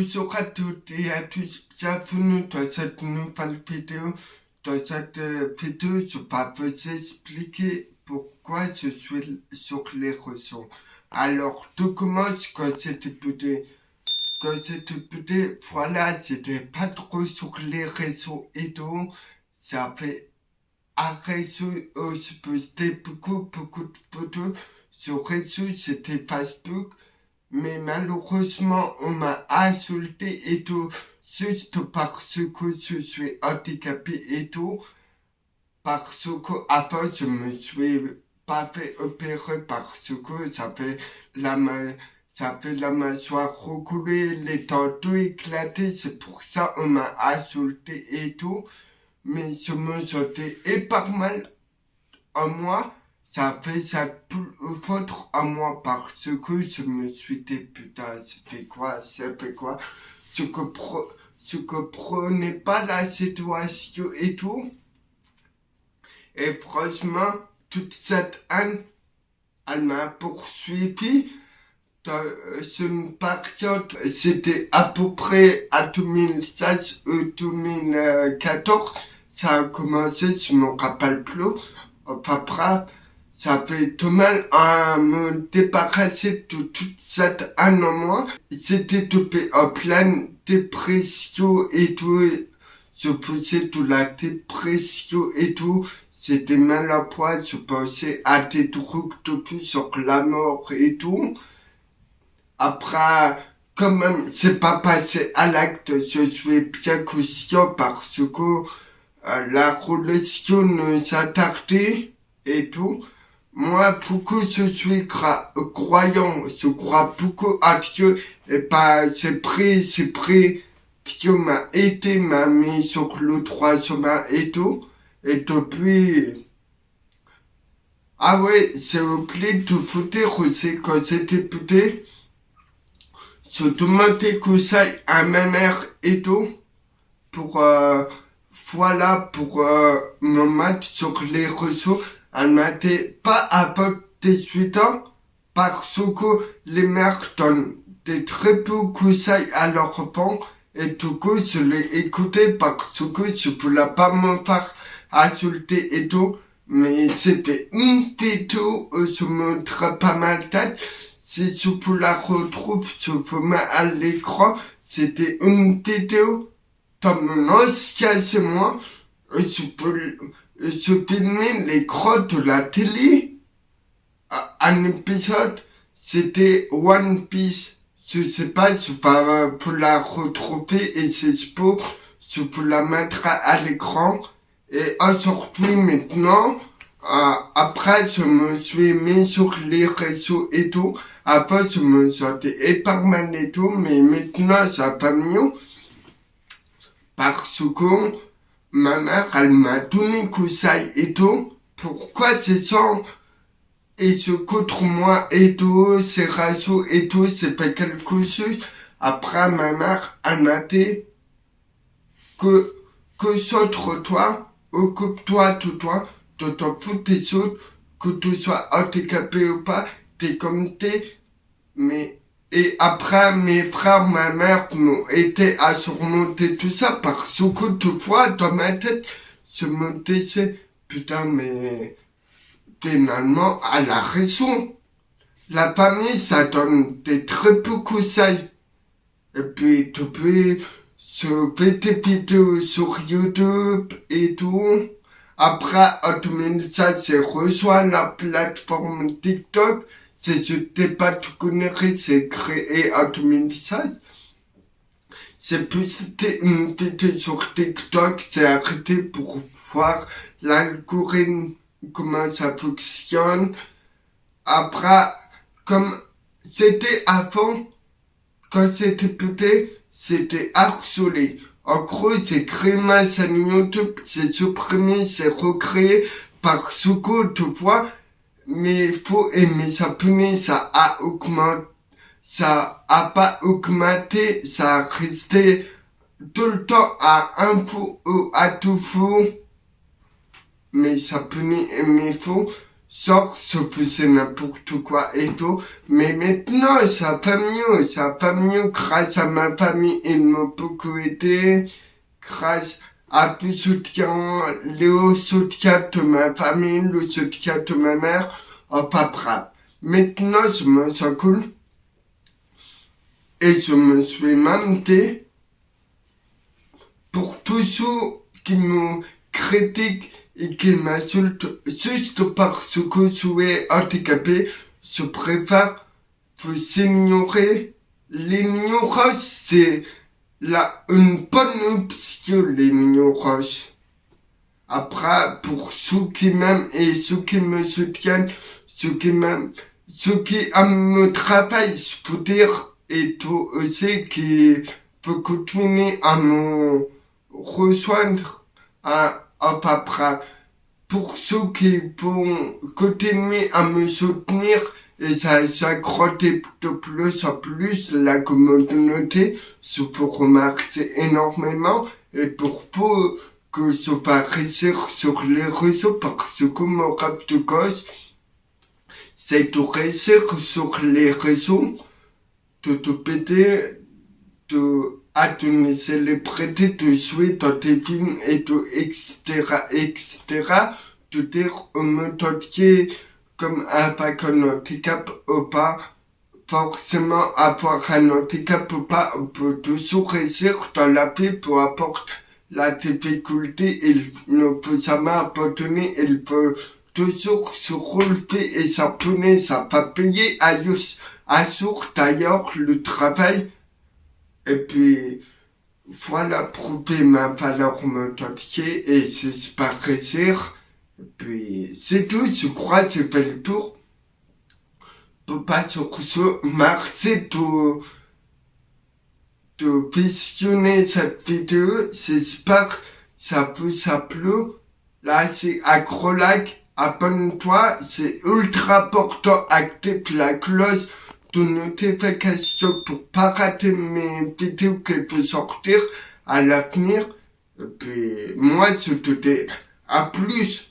Bonjour à toutes et à tous, bienvenue dans cette nouvelle vidéo. Dans cette vidéo, je vais vous expliquer pourquoi je suis sur les réseaux. Alors, tout commence quand j'étais petit. Quand j'étais petit, voilà, j'étais pas trop sur les réseaux et tout. J'avais un réseau où je postais beaucoup de photos. Ce réseau, c'était Facebook. Mais malheureusement, on m'a insulté et tout, juste parce que je suis handicapé et tout, parce que avant je me suis pas fait opérer parce que j'avais la mâchoire recoulée, les dents tout éclatées, c'est pour ça on m'a insulté et tout, mais je me sentais hyper mal à moi. Ça fait sa faute à moi parce que je me suis dit putain, ça fait quoi, je comprenais pas la situation et tout. Et franchement, toute cette haine, elle m'a poursuivi dans une période, c'était à peu près à 2016 ou 2014, ça a commencé, je me rappelle plus, enfin bref. Ça fait tout mal à me débarrasser de toute cette haine en moi. J'étais tombé en pleine dépression et tout. Je faisais de la dépression et tout. J'étais mal à poil, je pensais à des trucs depuis sur la mort et tout. Après, quand même, c'est pas passé à l'acte. Je suis bien conscient parce que la relation nous a tardé et tout. Moi, beaucoup je suis croyant, je crois beaucoup à Dieu, et pas, c'est pris, Dieu m'a aidé, m'a mis sur le droit chemin et tout, et depuis, ah ouais, j'ai oublié de vous dire aussi, quand j'étais petit, je demandais conseil à ma mère et tout, pour, voilà, pour me mettre sur les réseaux. Elle m'a dit pas avant 18 ans parce que les mères donnent des très beaux conseils à leurs enfants et du coup je l'ai écouté parce que je voulais pas me faire insulter et tout, mais c'était une vidéo où je me traite pas ma tête. Si je vous la retrouve, je vous mets à l'écran. C'était une vidéo dans mon ancien chez moi. Je filmais l'écran de la télé. Un épisode, c'était One Piece. Je sais pas, je vais vous la retrouver et j'espère, je vous la mettrai à l'écran. Et aujourd'hui, maintenant, après, je me suis mis sur les réseaux et tout. Avant, je me sentais épargné et tout, mais maintenant, ça va mieux. Parce que ma mère, elle m'a donné conseil et tout. Pourquoi c'est ça? Et ce contre moi et tout, ces réseaux et tout, c'est pas quelque chose. Après, ma mère, elle m'a dit que s'autre toi, occupe-toi de toi, de toutes tes autres, que tu sois handicapé ou pas, t'es comme t'es, mais, et après, mes frères, ma mère m'ont aidé à surmonter tout ça parce que toutefois, dans ma tête, je me disais, putain, mais, finalement, elle a raison. La famille, ça donne des très beaux conseils. Et puis, depuis, je fais des vidéos sur YouTube et tout. Après, en 2016, j'ai rejoint la plateforme TikTok. Si je n'étais pas tout connaître, c'est créé en 2016. J'ai posté une vidéo sur TikTok, j'ai arrêté pour voir l'algorithme, comment ça fonctionne. Après, comme c'était avant, quand j'étais petit, c'était harcelé. En gros, j'ai créé ma chaîne YouTube, j'ai supprimé, j'ai recréé parce que tu vois, mes faux et mes abonnés, ça a pas augmenté, ça a resté tout le temps à un faux ou à tout faux. Mes abonnés et mes faux, genre se faisait n'importe quoi et tout. Mais maintenant, ça va mieux grâce à ma famille, ils m'ont beaucoup aidé, grâce à tout soutien, le soutien de ma famille, le soutien de ma mère, enfin bref. Maintenant, je me sens cool et je me suis même dit, pour tous ceux qui me critiquent et qui m'insultent juste parce que je suis handicapé, je préfère vous ignorer. L'ignorance, c'est une bonne option, l'ignorance. Après, pour ceux qui m'aiment et ceux qui me soutiennent, ceux qui m'aiment, ceux qui aiment mon travail, je peux dire, et tout aussi qui veut continuer à me rejoindre à peu près. Pour ceux qui vont continuer à me soutenir, et ça s'accroît de plus en plus la communauté, je vous remercie énormément, et pour vous, que je vais réussir sur les réseaux, parce que mon rêve de gosse, c'est de réussir sur les réseaux, de te péter, à une célébrité, de jouer dans des films et de etc., de dire au monde entier comme avec un handicap ou pas, forcément avoir un handicap ou pas, on peut toujours réussir dans la vie, peu importe la difficulté, il ne peut jamais abandonner, il peut toujours se relever et s'appuyer, ça va payer à jour d'ailleurs le travail. Et puis, voilà, prouver ma valeur entier et j'espère réussir. Et puis, c'est tout, je crois que j'ai fait le tour. Pour pas sur ce, merci de visionner cette vidéo. J'espère que ça vous a plu. Là, c'est AgroLike. Abonne-toi, c'est ultra important. Active la cloche de notification pour pas rater mes vidéos qui vont sortir à l'avenir. Et puis, moi, je te dis à plus.